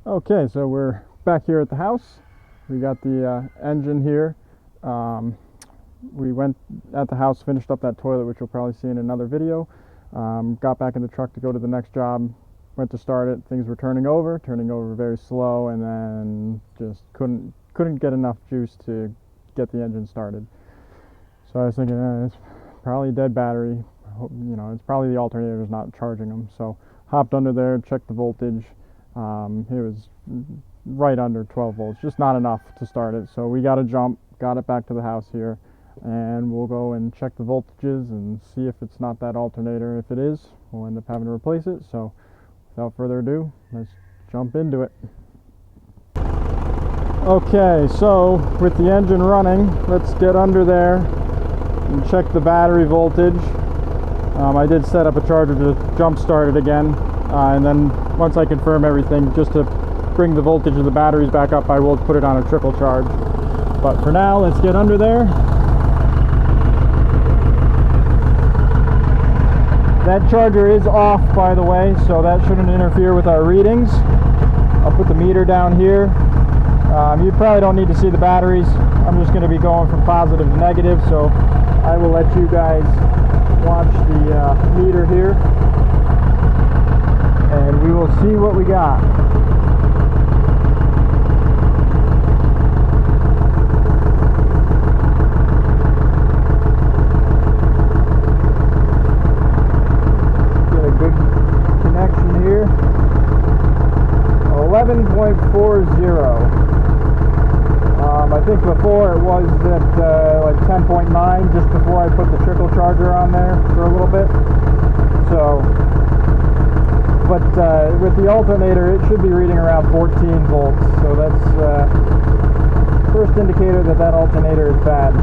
Okay, so we're back here at the house. We got the engine here. We went at the house, finished up that toilet, which you'll probably see in another video. Got back in the truck to go to the next job. Went to start it. Things were turning over very slow, and then just couldn't get enough juice to get the engine started. So I was thinking, it's probably a dead battery. It's probably the alternator's not charging them. So hopped under there, checked the voltage. It was right under 12 volts, just not enough to start it. So we got to jump, got it back to the house here, and we'll go and check the voltages and see if it's not that alternator. If it is, we'll end up having to replace it. So without further ado, let's jump into it. Okay, so with the engine running, let's get under there and check the battery voltage. I did set up a charger to jump start it again, and then once I confirm everything, just to bring the voltage of the batteries back up, I will put it on a trickle charge. But for now, let's get under there. That charger is off, by the way, so that shouldn't interfere with our readings. I'll put the meter down here. You probably don't need to see the batteries. I'm just going to be going from positive to negative, so I will let you guys watch the meter here, and we will see what we got. Get a good connection here. 11.40. I think before it was at like 10.9, just before I put the trickle charger on there for a little bit. So, but with the alternator, it should be reading around 14 volts. So that's first indicator that that alternator is bad.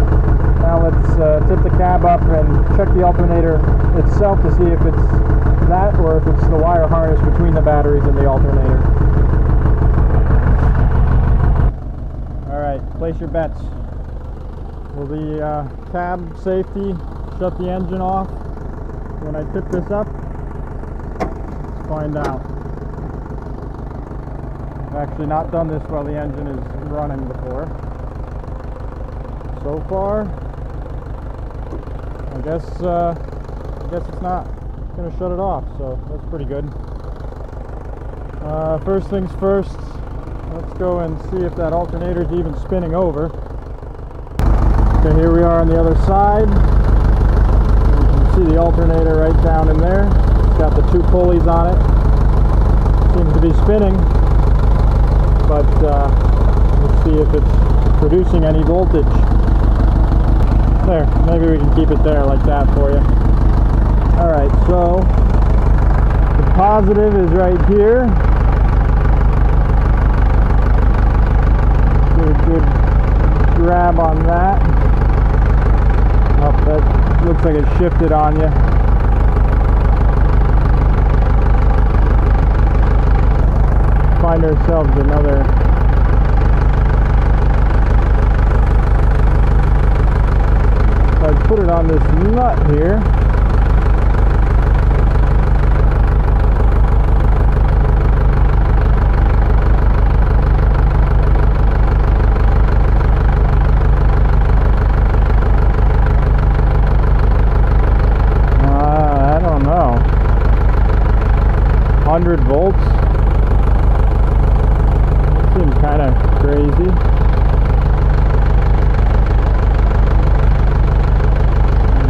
Now let's tip the cab up and check the alternator itself to see if it's that or if it's the wire harness between the batteries and the alternator. Alright, place your bets. Will the cab safety shut the engine off when I tip this up? Let's find out. I've actually not done this while the engine is running before. So far, I guess it's not going to shut it off, so that's pretty good. First things first, let's go and see if that alternator is even spinning over. Okay, here we are on the other side. You can see the alternator right down in there. It's got the two pulleys on it. Seems to be spinning, but let's see if it's producing any voltage. There, maybe we can keep it there like that for you. Alright, so the positive is right here. Good grab on that. Oh, that looks like it shifted on you. Find ourselves another. So I put it on this nut here. I don't know. 100 volts? That seems kind of crazy.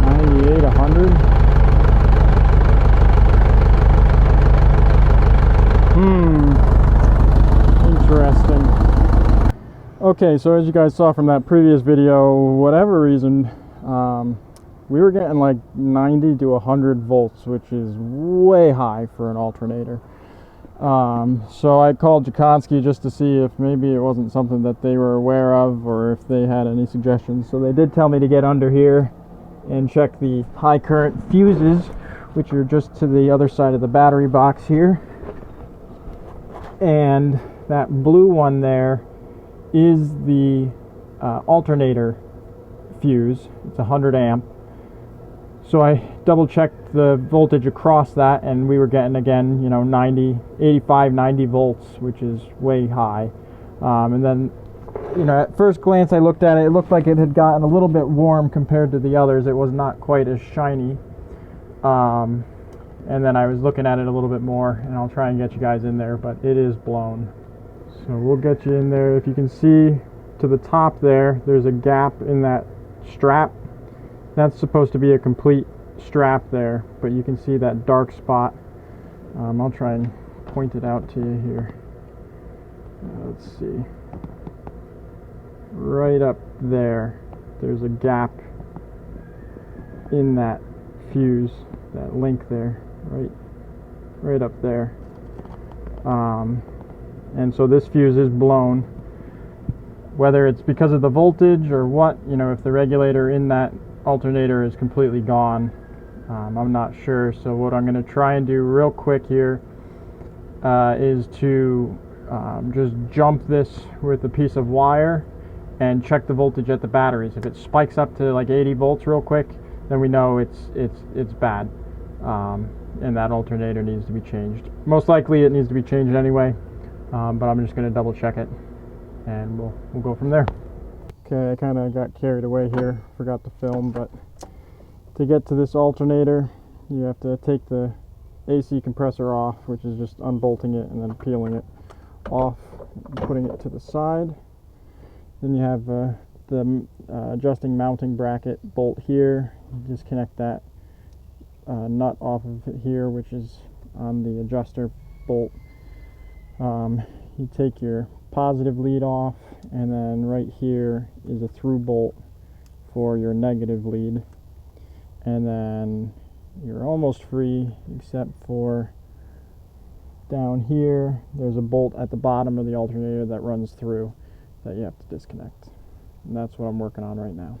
98, 100. Interesting. Okay, so as you guys saw from that previous video, whatever reason, we were getting like 90 to 100 volts, which is way high for an alternator. So I called Jaconski just to see if maybe it wasn't something that they were aware of or if they had any suggestions. So they did tell me to get under here and check the high current fuses, which are just to the other side of the battery box here. And that blue one there is the alternator fuse. It's 100 amp. So I double checked the voltage across that, and we were getting, again, 85, 90 volts, which is way high. And then, at first glance I looked at it, it looked like it had gotten a little bit warm compared to the others. It was not quite as shiny. And then I was looking at it a little bit more, and I'll try and get you guys in there, but it is blown. So we'll get you in there. If you can see to the top there, there's a gap in that strap. That's supposed to be a complete strap there, but you can see that dark spot. I'll try and point it out to you here. Let's see. Right up there, there's a gap in that fuse, that link there, right up there. And so this fuse is blown. Whether it's because of the voltage or what, if the regulator in that alternator is completely gone, I'm not sure. So what I'm going to try and do real quick here is to just jump this with a piece of wire and check the voltage at the batteries. If it spikes up to like 80 volts real quick, then we know it's bad, and that alternator needs to be changed. Most likely it needs to be changed anyway, but I'm just going to double check it, and we'll go from there. Okay, I kind of got carried away here, forgot to film, but to get to this alternator, you have to take the AC compressor off, which is just unbolting it and then peeling it off, putting it to the side. Then you have the adjusting mounting bracket bolt here. You just connect that nut off of it here, which is on the adjuster bolt. You take your positive lead off, and then right here is a through bolt for your negative lead, and then you're almost free except for down here there's a bolt at the bottom of the alternator that runs through that you have to disconnect, and that's what I'm working on right now.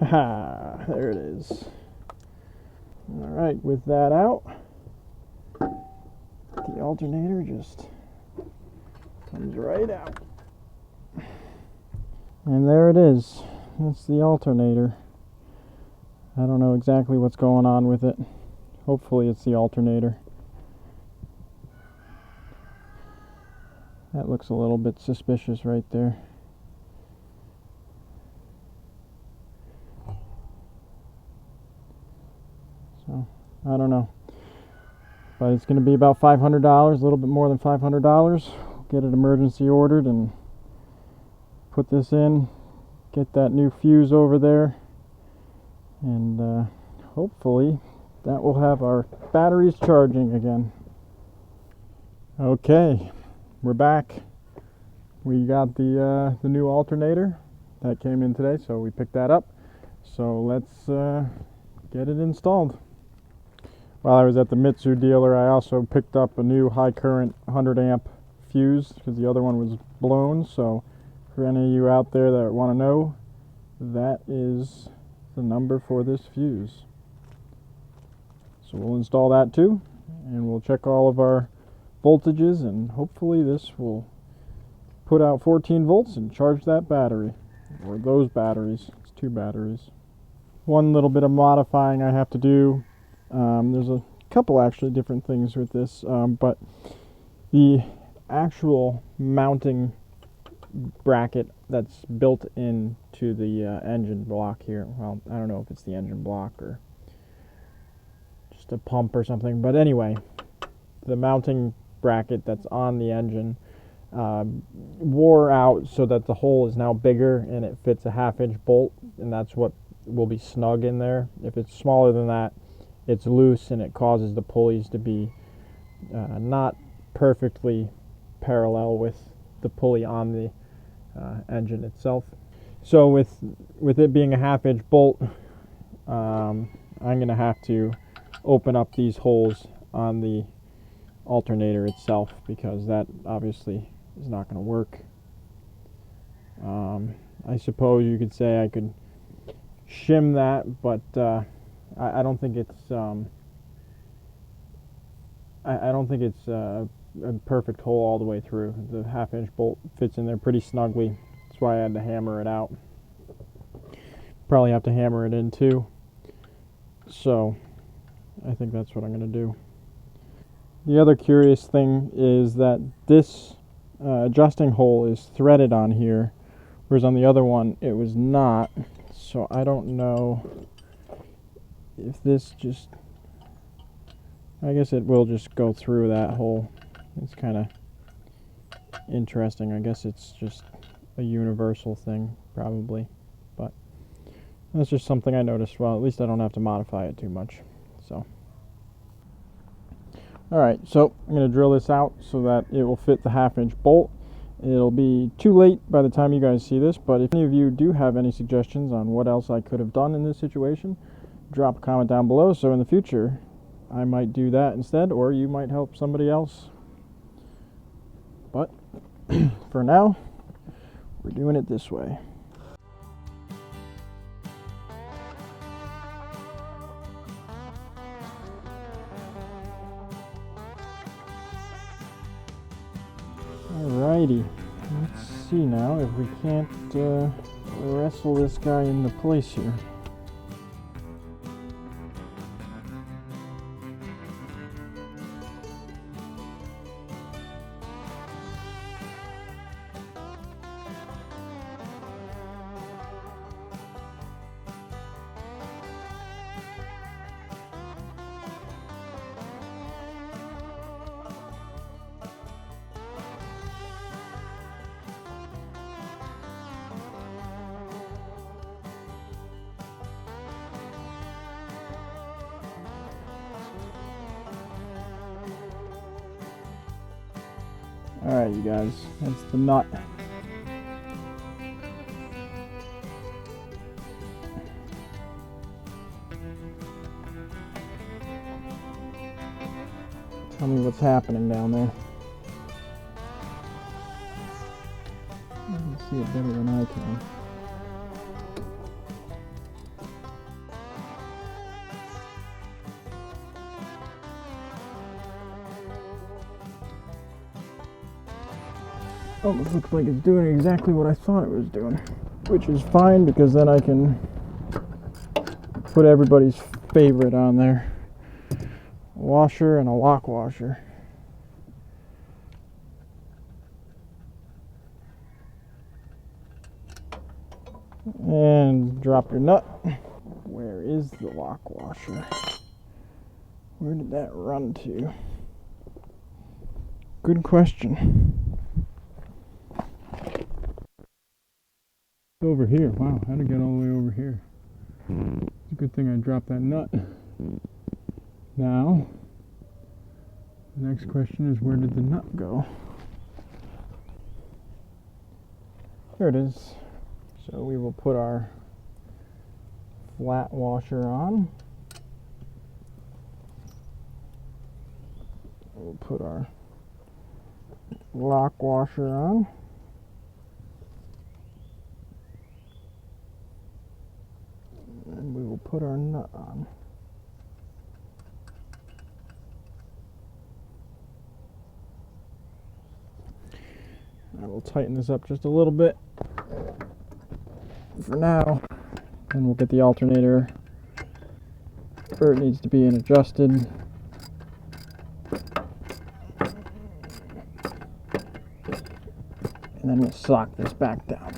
Haha, there it is. Alright, with that out, the alternator just comes right out. And there it is. That's the alternator. I don't know exactly what's going on with it. Hopefully it's the alternator. That looks a little bit suspicious right there. So, I don't know. But it's going to be about $500, a little bit more than $500. We'll get it emergency ordered and put this in, get that new fuse over there, and hopefully that will have our batteries charging again. Okay, we're back. We got the new alternator that came in today, so we picked that up. So let's get it installed. While I was at the Mitsu dealer, I also picked up a new high current 100 amp fuse because the other one was blown. So for any of you out there that want to know, that is the number for this fuse. So we'll install that too, and we'll check all of our voltages, and hopefully this will put out 14 volts and charge that battery, or those batteries. It's two batteries. One little bit of modifying I have to do. There's a couple actually different things with this, but the actual mounting bracket that's built into the engine block here. Well, I don't know if it's the engine block or just a pump or something, but anyway, the mounting bracket that's on the engine wore out, so that the hole is now bigger and it fits a 1/2 inch bolt, and that's what will be snug in there. If it's smaller than that, it's loose and it causes the pulleys to be not perfectly parallel with the pulley on the engine itself. So with it being a 1/2 inch bolt, I'm going to have to open up these holes on the alternator itself, because that obviously is not going to work. I suppose you could say I could shim that, but I don't think it's I don't think it's a perfect hole all the way through. The 1/2 inch bolt fits in there pretty snugly. That's why I had to hammer it out. Probably have to hammer it in too. So I think that's what I'm going to do. The other curious thing is that this adjusting hole is threaded on here, whereas on the other one it was not. So I don't know if this just, I guess it will just go through that hole. It's kind of interesting. I guess it's just a universal thing, probably. But that's just something I noticed. Well, at least I don't have to modify it too much. So, alright, so I'm going to drill this out so that it will fit the 1/2 inch bolt. It'll be too late by the time you guys see this, but if any of you do have any suggestions on what else I could have done in this situation, drop a comment down below, so in the future I might do that instead, or you might help somebody else. But for now, we're doing it this way. Alrighty, let's see now if we can't wrestle this guy into place here. Alright, you guys, that's the nut. Tell me what's happening down there. You can see it better than I can. Oh, it looks like it's doing exactly what I thought it was doing, which is fine, because then I can put everybody's favorite on there. A washer and a lock washer. And drop your nut. Where is the lock washer? Where did that run to? Good question. Over here. Wow, how did it get all the way over here? It's a good thing I dropped that nut. Now, the next question is, where did the nut go? There it is. So we will put our flat washer on. We'll put our lock washer on. And we will put our nut on. I will tighten this up just a little bit for now, and we'll get the alternator where it needs to be and adjusted. And And then we'll sock this back down.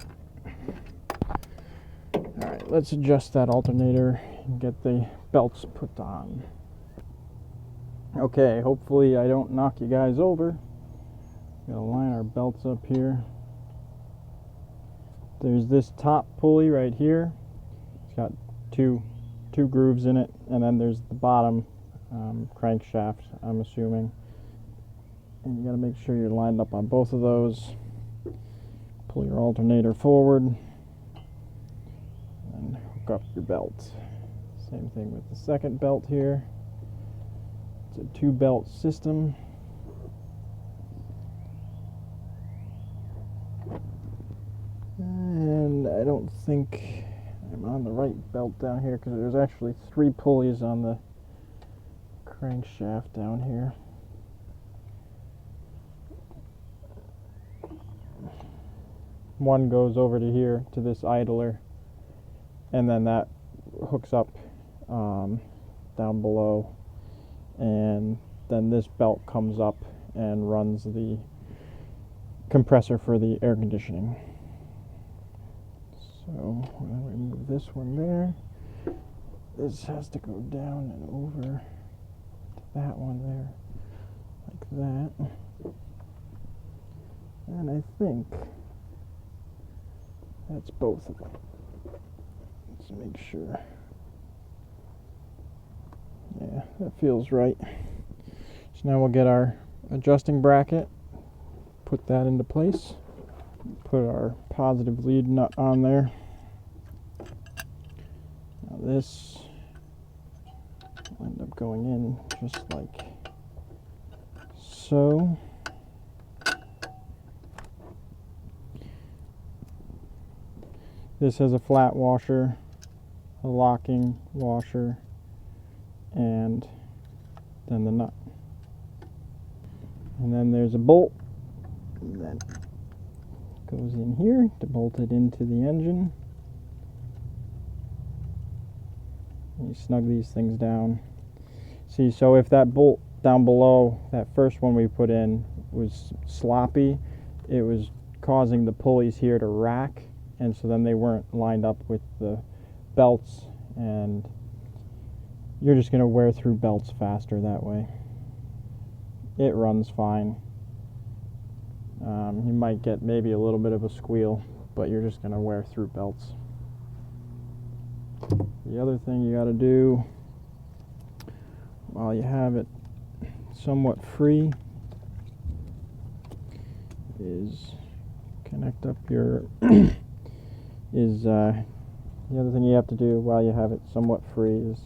Alright, let's adjust that alternator and get the belts put on. Okay, hopefully I don't knock you guys over. Gotta line our belts up here. There's this top pulley right here. It's got two grooves in it, and then there's the bottom crankshaft, I'm assuming. And you gotta make sure you're lined up on both of those. Pull your alternator forward and hook up your belt. Same thing with the second belt here. It's a 2-belt system. And I don't think I'm on the right belt down here because there's actually 3 pulleys on the crankshaft down here. One goes over to here to this idler, and then that hooks up down below, and then this belt comes up and runs the compressor for the air conditioning. So when we move this one there, this has to go down and over to that one there, like that. And I think that's both of them. Let's make sure. Yeah, that feels right. So now we'll get our adjusting bracket, put that into place, put our positive lead nut on there. Now this will end up going in just like so. This has a flat washer, a locking washer, and then the nut. And then there's a bolt that goes in here to bolt it into the engine. And you snug these things down. See, so if that bolt down below, that first one we put in, was sloppy, it was causing the pulleys here to rack, and so then they weren't lined up with the belts, and you're just going to wear through belts faster that way. It runs fine. You might get maybe a little bit of a squeal, but you're just going to wear through belts. The other thing you got to do while you have it somewhat free is connect up your the other thing you have to do while you have it somewhat free is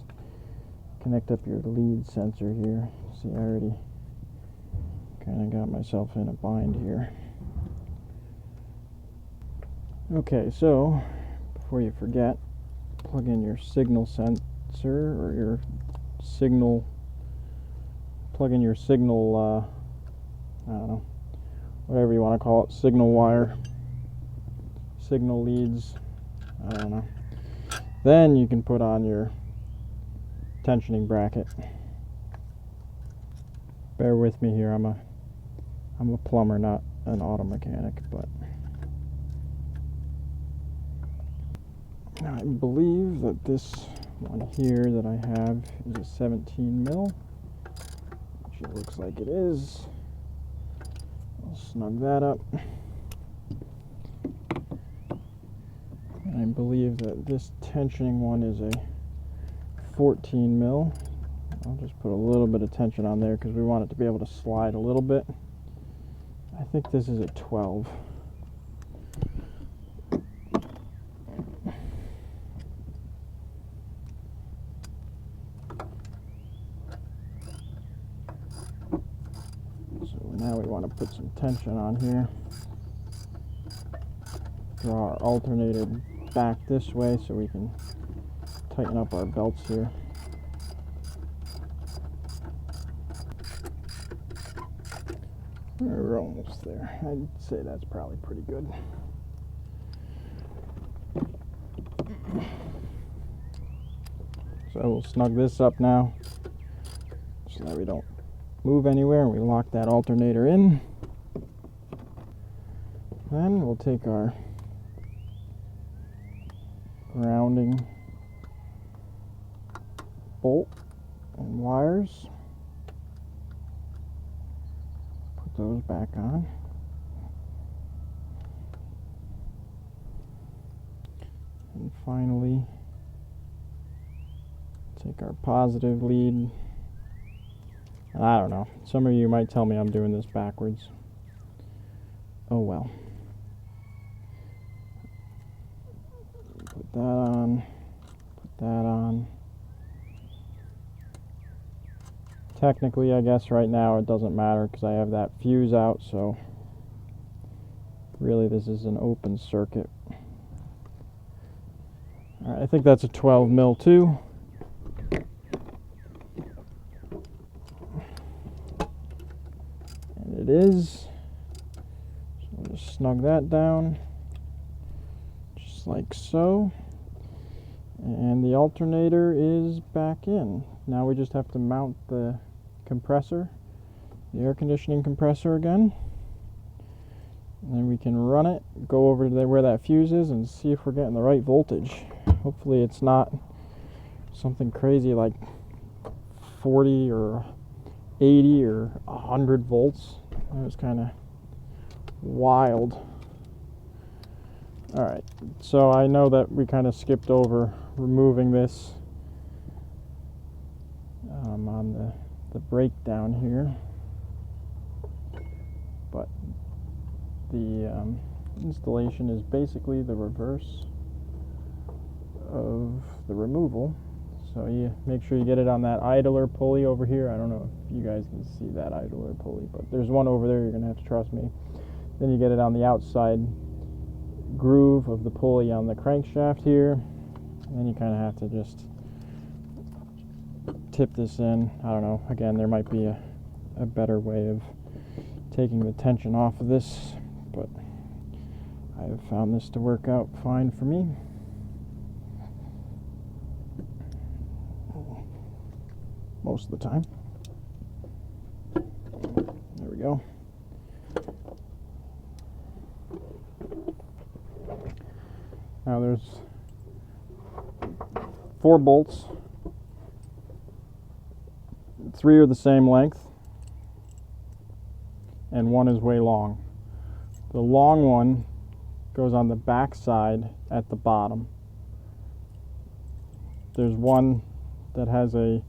connect up your lead sensor here. See, I already kind of got myself in a bind here. Okay, so before you forget, plug in your signal sensor, or your signal, plug in your signal, I don't know, whatever you want to call it, signal wire, signal leads, I don't know. Then you can put on your tensioning bracket. Bear with me here, I'm a plumber, not an auto mechanic, but I believe that this one here that I have is a 17 mil, which it looks like it is. I'll snug that up. And I believe that this tensioning one is a 14 mil. I'll just put a little bit of tension on there because we want it to be able to slide a little bit. I think this is a 12. So now we want to put some tension on here. Draw our alternator back this way so we can tighten up our belts here. We're almost there. I'd say that's probably pretty good. So we'll snug this up now so that we don't move anywhere, and we lock that alternator in. Then we'll take our grounding bolt and wires, put those back on. And finally, take our positive lead. I don't know, some of you might tell me I'm doing this backwards. Oh well. Put that on, put that on. Technically, I guess right now it doesn't matter because I have that fuse out, so really this is an open circuit. Alright, I think that's a 12 mil too. And it is. So we'll just snug that down, just like so. And the alternator is back in. Now we just have to mount the compressor, the air conditioning compressor again. And then we can run it, go over to where that fuse is, and see if we're getting the right voltage. Hopefully it's not something crazy like 40 or 80 or 100 volts. That was kind of wild. Alright, so I know that we kind of skipped over removing this on the breakdown here, but the installation is basically the reverse of the removal. So you make sure you get it on that idler pulley over here. I don't know if you guys can see that idler pulley, but there's one over there, you're gonna have to trust me. Then you get it on the outside groove of the pulley on the crankshaft here, and then you kind of have to just tip this in. I don't know, again, there might be a better way of taking the tension off of this, but I have found this to work out fine for me. Most of the time. There we go. Now there's 4 bolts. 3 are the same length, and 1 is way long. The long one goes on the back side at the bottom. There's one that has a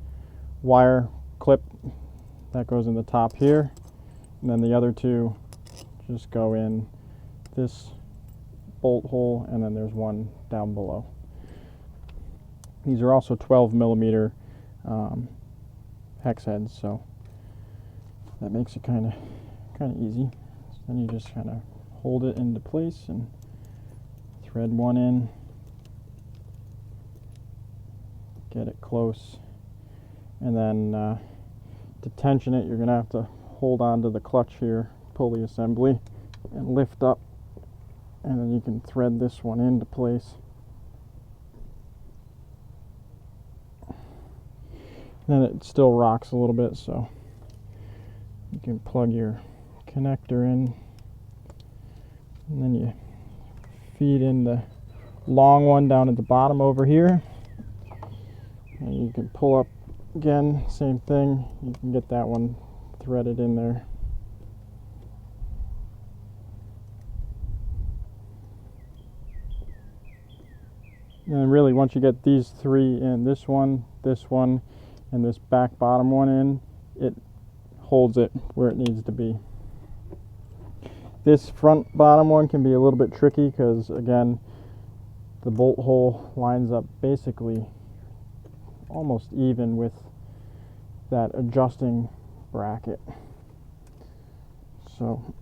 wire clip that goes in the top here, and then the other 2 just go in this bolt hole, and then there's one down below. These are also 12 millimeter hex heads, so that makes it kind of easy. So then you just kind of hold it into place and thread one in, get it close, and then to tension it, you're going to have to hold on to the clutch here, pulley assembly, and lift up, and then you can thread this one into place. Then it still rocks a little bit, so you can plug your connector in, and then you feed in the long one down at the bottom over here, and you can pull up again, same thing, you can get that one threaded in there. And really, once you get these 3 in, this one, and this back bottom one in, it holds it where it needs to be. This front bottom one can be a little bit tricky because, again, the bolt hole lines up basically almost even with that adjusting bracket. So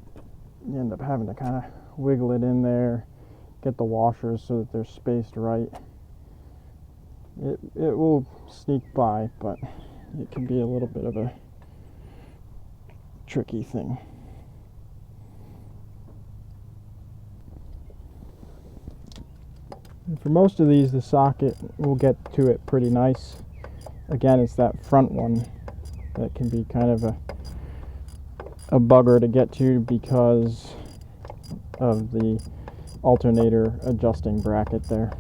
you end up having to kind of wiggle it in there, get the washers so that they're spaced right. It will sneak by, but it can be a little bit of a tricky thing. And for most of these, the socket will get to it pretty nice. Again, it's that front one that can be kind of a bugger to get to because of the alternator adjusting bracket there.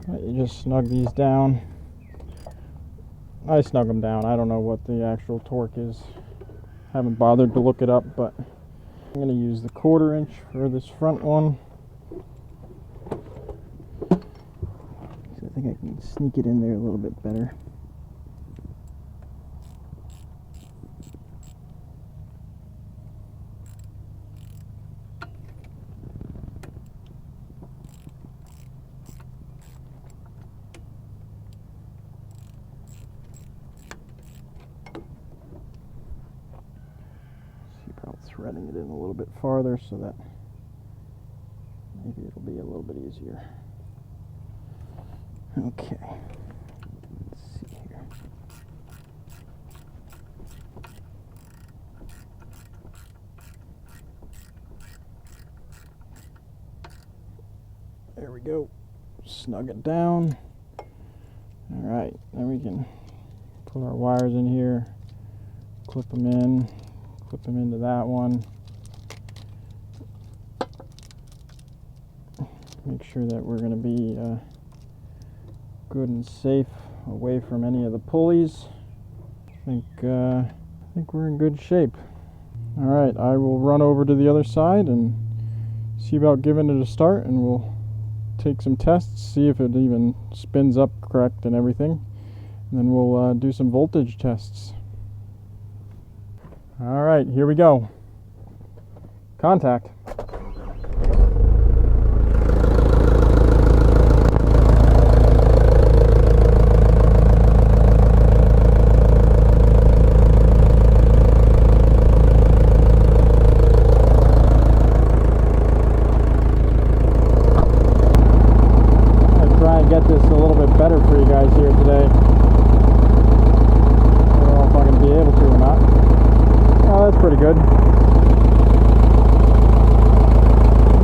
You just snug these down. I snug them down. I don't know what the actual torque is. Haven't bothered to look it up, but I'm going to use the 1/4 inch for this front one. I think I can sneak it in there a little bit better. Threading it in a little bit farther so that maybe it'll be a little bit easier. Okay, let's see here. There we go. Snug it down. All right, then we can put our wires in here, clip them in. Clip them into that one. Make sure that we're going to be good and safe away from any of the pulleys. I think we're in good shape. All right, I will run over to the other side and see about giving it a start, and we'll take some tests, see if it even spins up correct and everything, and then we'll do some voltage tests. All right, here we go. Contact. I'll try and get this a little bit better for you guys here today. I don't know if I'm going to be able to or not. Oh, that's pretty good.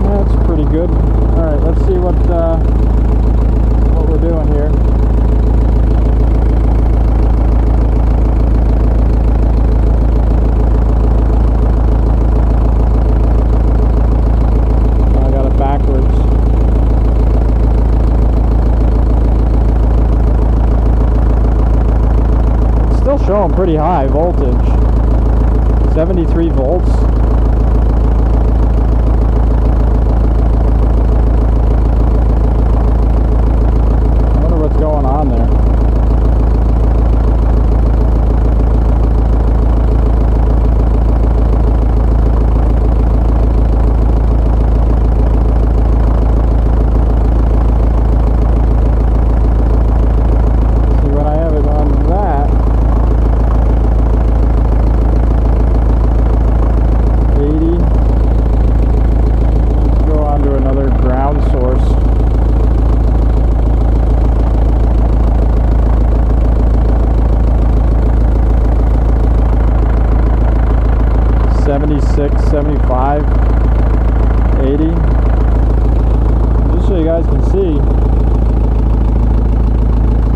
That's pretty good. All right, let's see what we're doing here. I got it backwards. It's still showing pretty high voltage. 73 volts. I wonder what's going on there. See, when I have it on that, 80. Let's go on to another ground source. $76, $75, $80. Just so you guys can see,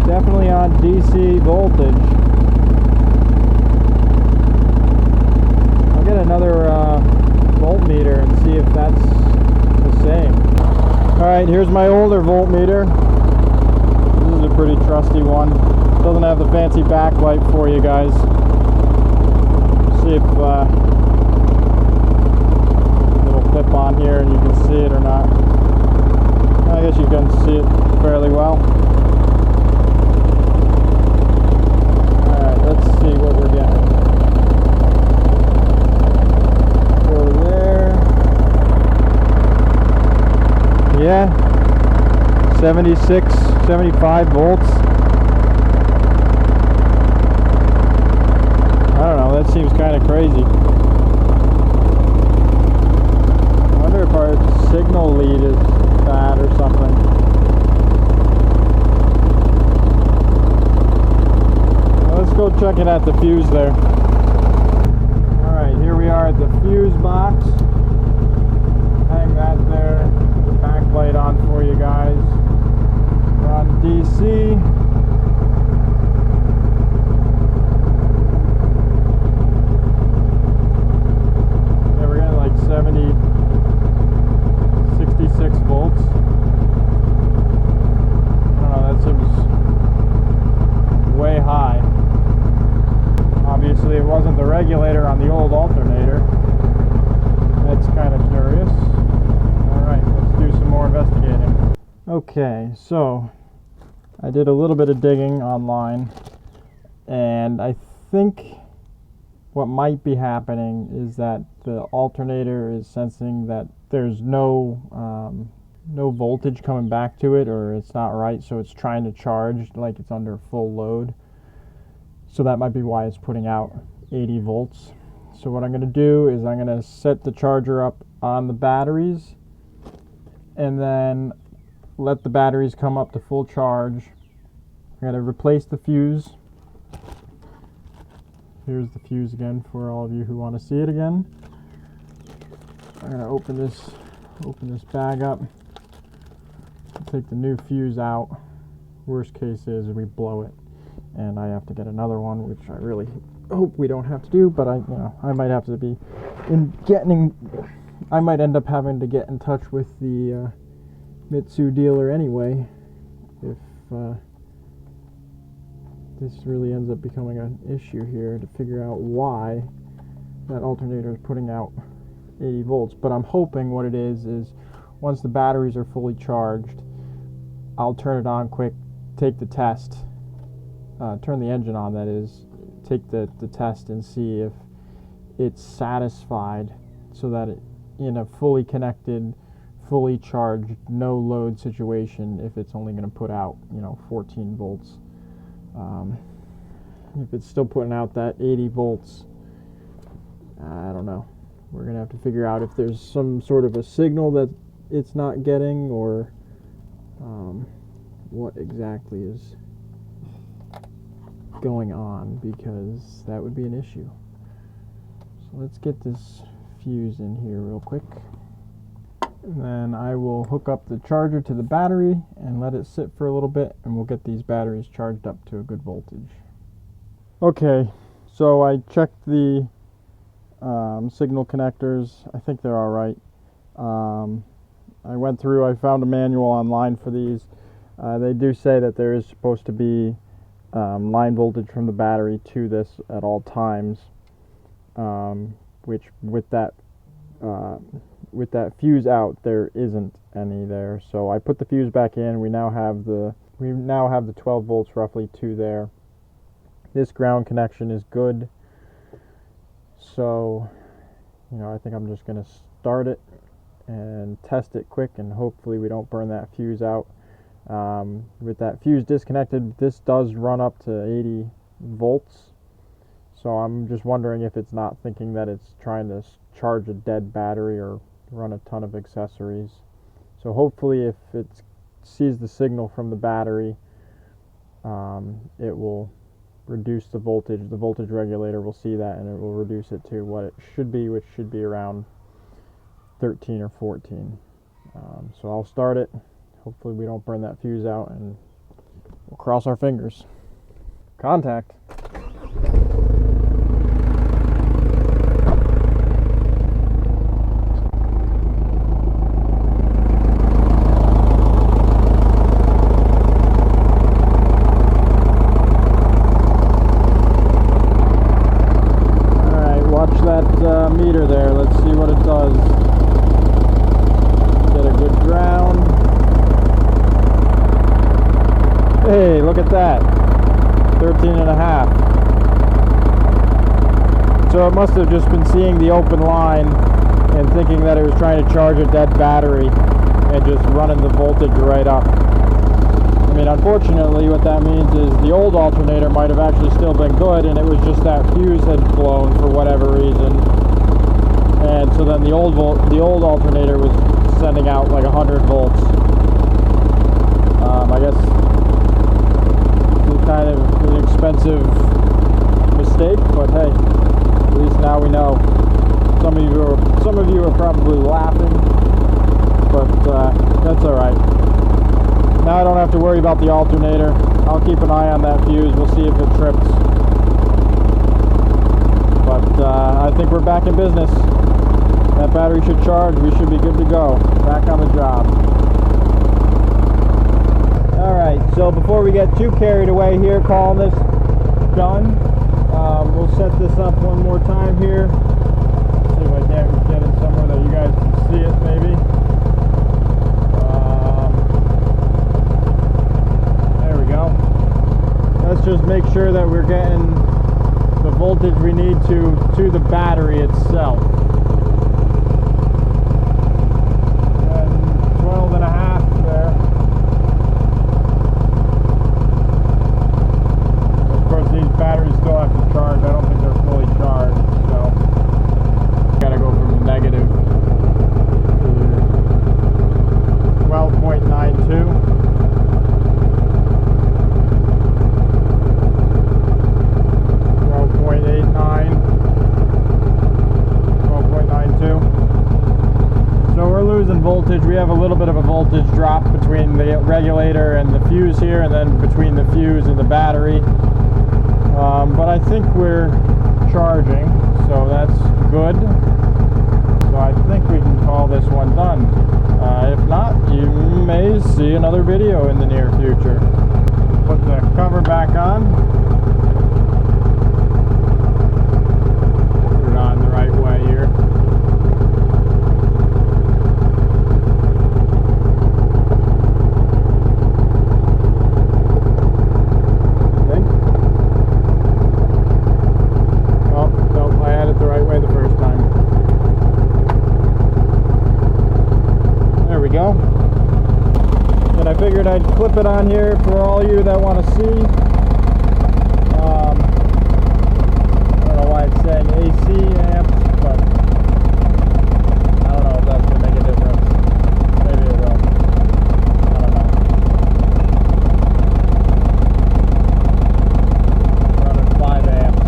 definitely on DC voltage. I'll get another voltmeter and see if that's the same. Alright, here's my older voltmeter. This is a pretty trusty one. Doesn't have the fancy backlight for you guys. See if it'll clip on here and you can see it or not. I guess you can see it fairly well. Alright, let's see what we're getting. Go there. Yeah, 76, 75 volts. I don't know, that seems kind of crazy. I wonder if our signal lead is bad or something. Well, let's go check it at the fuse there. Alright, here we are at the fuse box. Hang that there. Put the backlight on for you guys. We're on DC. Okay, so I did a little bit of digging online, and I think what might be happening is that the alternator is sensing that there's no voltage coming back to it, or it's not right, so it's trying to charge like it's under full load. So that might be why it's putting out 80 volts. So what I'm going to do is I'm going to set the charger up on the batteries and then let the batteries come up to full charge. I'm going to replace the fuse. Here's the fuse again for all of you who want to see it again. I'm going to open this bag up, take the new fuse out. Worst case is we blow it and I have to get another one, which I really hope we don't have to do, but I might have to be I might end up having to get in touch with the Mitsubishi dealer anyway if this really ends up becoming an issue here, to figure out why that alternator is putting out 80 volts. But I'm hoping what it is once the batteries are fully charged, I'll turn it on quick, take the test, turn the engine on, that is, take the test and see if it's satisfied, so that it, in a fully connected, fully charged, no load situation, if it's only going to put out 14 volts. If it's still putting out that 80 volts, I don't know. We're going to have to figure out if there's some sort of a signal that it's not getting, or what exactly is going on, because that would be an issue. So let's get this fuse in here real quick. And then I will hook up the charger to the battery and let it sit for a little bit, and we'll get these batteries charged up to a good voltage. Okay, so I checked the signal connectors. I think they're all right. I found a manual online for these. They do say that there is supposed to be line voltage from the battery to this at all times, which with that fuse out, there isn't any there. So I put the fuse back in. We now have the 12 volts roughly to there. This ground connection is good. So, I think I'm just going to start it and test it quick, and hopefully we don't burn that fuse out. With that fuse disconnected, this does run up to 80 volts. So I'm just wondering if it's not thinking that it's trying to charge a dead battery or run a ton of accessories. So hopefully if it sees the signal from the battery, it will reduce the voltage. The voltage regulator will see that, and it will reduce it to what it should be, which should be around 13 or 14. So I'll start it. Hopefully we don't burn that fuse out, and we'll cross our fingers. Contact. Meter there. Let's see what it does. Get a good ground. Hey, look at that. 13.5. So it must have just been seeing the open line and thinking that it was trying to charge a dead battery and just running the voltage right up. I mean, unfortunately, what that means is the old alternator might have actually still been good, and it was just that fuse had blown for whatever reason. And so then the old alternator was sending out like 100 volts. I guess it's kind of an expensive mistake, but hey, at least now we know. Some of you are probably laughing, but that's all right. Now I don't have to worry about the alternator. I'll keep an eye on that fuse. We'll see if it trips. But I think we're back in business. That battery should charge. We should be good to go. Back on the job. Alright, so before we get too carried away here calling this done, we'll set this up one more time here. See if I can't get it somewhere that you guys can see it maybe. let's just make sure that we're getting the voltage we need to the battery itself. And 12.5 there. Of course, these batteries still have to charge. I don't think they're fully charged, so gotta go from negative to 12.92. 12.92. So we're losing voltage. We have a little bit of a voltage drop between the regulator and the fuse here, and then between the fuse and the battery. But I think we're charging, so that's good. So I think we can call this one done. If not, you may see another video in the near future. Put the cover back on. And I figured I'd clip it on here for all you that want to see. I don't know why it's saying AC amps, but I don't know if that's going to make a difference. Maybe it will. I don't know. Running 5 amps.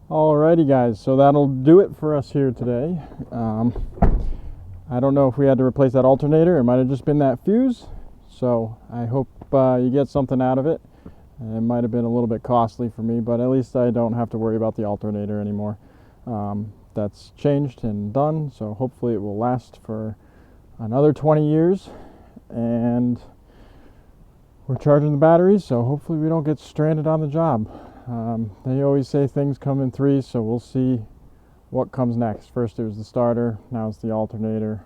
Alrighty guys, so that'll do it for us here today. I don't know if we had to replace that alternator. It might have just been that fuse. So I hope you get something out of it. It might have been a little bit costly for me, but at least I don't have to worry about the alternator anymore. That's changed and done, so hopefully it will last for another 20 years. And we're charging the batteries, so hopefully we don't get stranded on the job. They always say things come in threes, so we'll see what comes next. First it was the starter, now it's the alternator.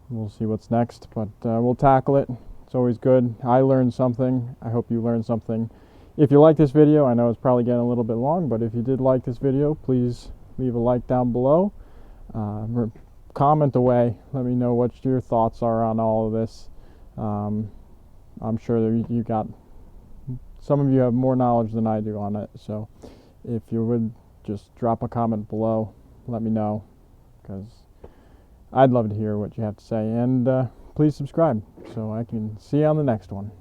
We'll see what's next, but we'll tackle it. It's always good. I learned something. I hope you learned something. If you like this video, I know it's probably getting a little bit long, but if you did like this video, please leave a like down below. Comment away. Let me know what your thoughts are on all of this. I'm sure that you got, some of you have more knowledge than I do on it, so if you would just drop a comment below, let me know, because I'd love to hear what you have to say. And please subscribe so I can see you on the next one.